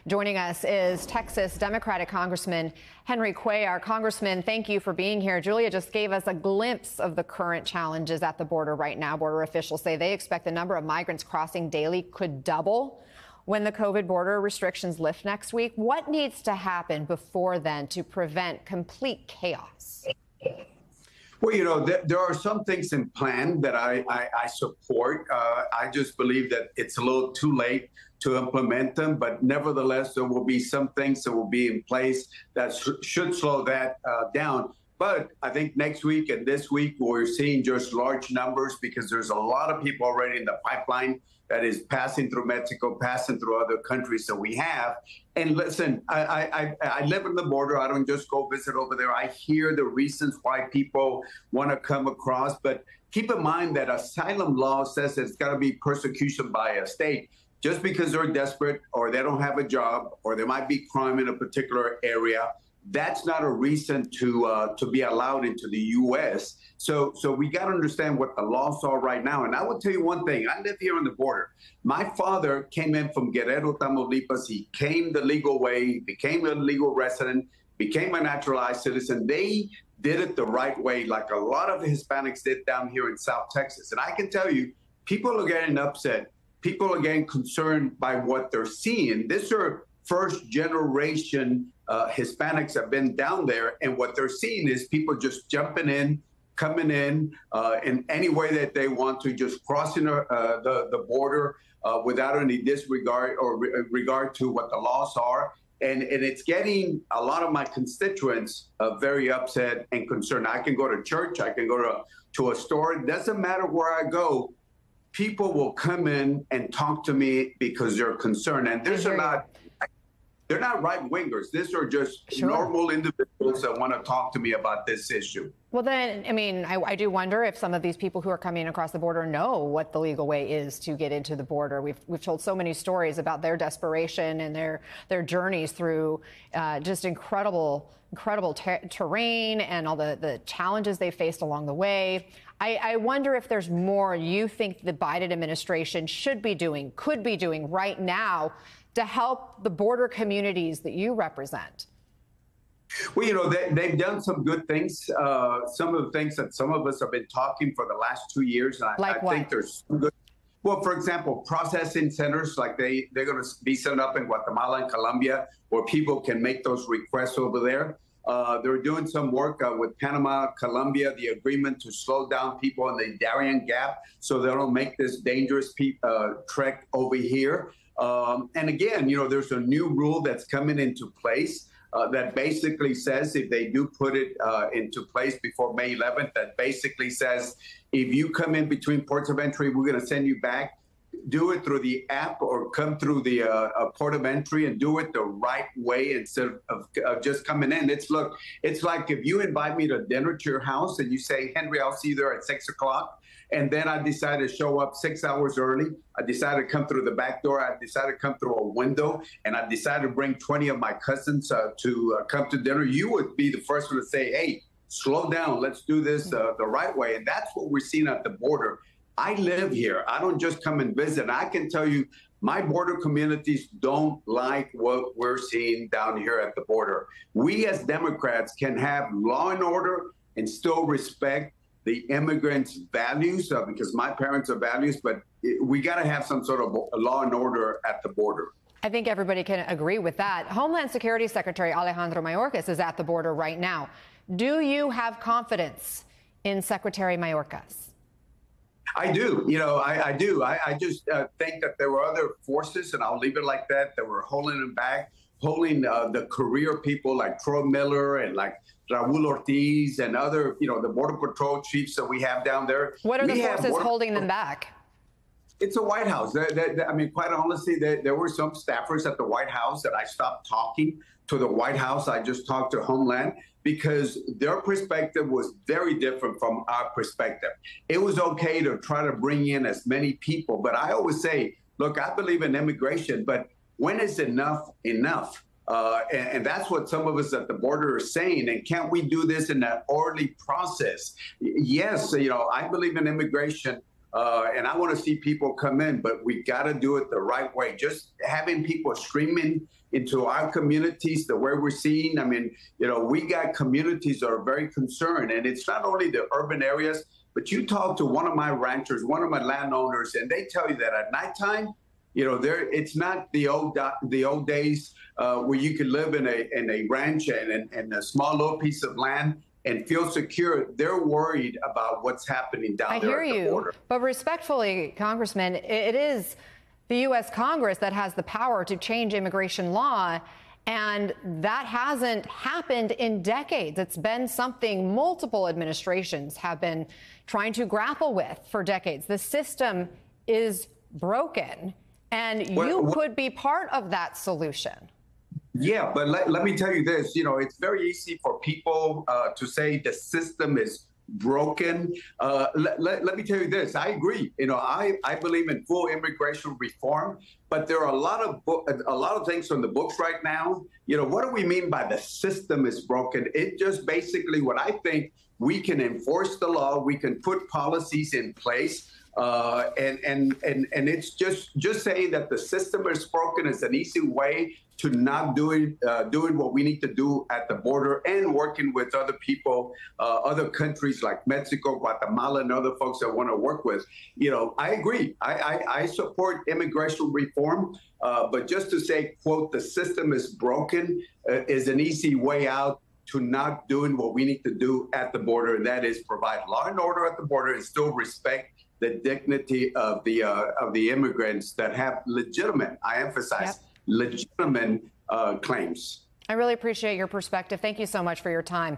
Joining us is Texas Democratic Congressman Henry Cuellar. Congressman, thank you for being here. Julia just gave us a glimpse of the current challenges at the border right now. Border officials say they expect the number of migrants crossing daily could double when the COVID border restrictions lift next week. What needs to happen before then to prevent complete chaos? Well, you know, there are some things in plan that I support. I just believe that it's a little too late to implement them, but nevertheless, there will be some things that will be in place that should slow that down. But I think next week and this week, we're seeing just large numbers because there's a lot of people already in the pipeline that is passing through Mexico, passing through other countries that we have. And listen, I live on the border. I don't just go visit over there. I hear the reasons why people want to come across. But keep in mind that asylum law says it's got to be persecution by a state. Just because they're desperate or they don't have a job or there might be crime in a particular area, that's not a reason to be allowed into the U.S. So we got to understand what the laws are right now. And I will tell you one thing. I live here on the border. My father came in from Guerrero, Tamaulipas. He came the legal way, became a legal resident, became a naturalized citizen. They did it the right way, like a lot of the Hispanics did down here in South Texas. And I can tell you, people are getting upset. People are getting concerned by what they're seeing. These are first generation Hispanics have been down there, and what they're seeing is people just jumping in, coming in any way that they want to, just crossing the border without any disregard or regard to what the laws are. And it's getting a lot of my constituents very upset and concerned. I can go to church, I can go to a store. It doesn't matter where I go. People will come in and talk to me because they're concerned. And they're not right-wingers. These are just normal individuals that want to talk to me about this issue. Well, then, I mean, I do wonder if some of these people who are coming across the border know what the legal way is to get into the border. We've told so many stories about their desperation and their journeys through just incredible terrain and all the challenges they faced along the way. I wonder if there's more you think the Biden administration should be doing, could be doing right now to help the border communities that you represent. Well, you know, they've done some good things. Some of the things that some of us have been talking for the last 2 years. And I think there's some good. Well, for example, processing centers, like they're going to be set up in Guatemala and Colombia where people can make those requests over there. They're doing some work with Panama, Colombia, the agreement to slow down people in the Darien Gap so they don't make this dangerous trek over here. And again, you know, there's a new rule that's coming into place that basically says if they do put it into place before May 11th, that basically says if you come in between ports of entry, we're going to send you back. Do it through the app or come through the port of entry and do it the right way instead of just coming in. It's like if you invite me to dinner to your house and you say, Henry, I'll see you there at 6 o'clock. And then I decided to show up 6 hours early. I decided to come through the back door. I decided to come through a window. And I decided to bring 20 of my cousins to come to dinner. You would be the first one to say, hey, slow down. Let's do this the right way. And that's what we're seeing at the border. I live here. I don't just come and visit. I can tell you my border communities don't like what we're seeing down here at the border. We as Democrats can have law and order and still respect the immigrants' values because my parents are values, but we got to have some sort of law and order at the border. I think everybody can agree with that. Homeland Security Secretary Alejandro Mayorkas is at the border right now. Do you have confidence in Secretary Mayorkas? I do. You know, I do. I just think that there were other forces, and I'll leave it like that were holding him back, holding the career people like Troy Miller and like Raul Ortiz and other, you know, the Border Patrol chiefs that we have down there. What are the forces holding them back? It's the White House. I mean, quite honestly, there were some staffers at the White House that I stopped talking to the White House. I just talked to Homeland because their perspective was very different from our perspective. It was okay to try to bring in as many people, but I always say, look, I believe in immigration, but when is enough enough? And that's what some of us at the border are saying. And can't we do this in an orderly process? Yes, you know, I believe in immigration, And I want to see people come in, but we got to do it the right way. Just having people streaming into our communities the way we're seeing. I mean, we got communities that are very concerned, and it's not only the urban areas, but you talk to one of my ranchers, one of my landowners, and they tell you that at nighttime, it's not the old days where you could live in a ranch and a small little piece of land and feel secure. They're worried about what's happening down there at the border. But respectfully, Congressman, it is the U.S. Congress that has the power to change immigration law, and that hasn't happened in decades. It's been something multiple administrations have been trying to grapple with for decades. The system is broken, and you could be part of that solution. Yeah, but let me tell you this. It's very easy for people to say the system is broken. Let me tell you this. I agree. I believe in full immigration reform, but there are a lot of things on the books right now. What do we mean by the system is broken? It just basically what I think we can enforce the law. We can put policies in place. And it's just saying that the system is broken is an easy way to not doing what we need to do at the border and working with other people, other countries like Mexico, Guatemala, and other folks that want to work with. I agree. I support immigration reform, but just to say, quote, the system is broken is an easy way out to not doing what we need to do at the border, and that is provide law and order at the border and still respect the dignity of the immigrants that have legitimate, I emphasize, legitimate claims. I really appreciate your perspective. Thank you so much for your time.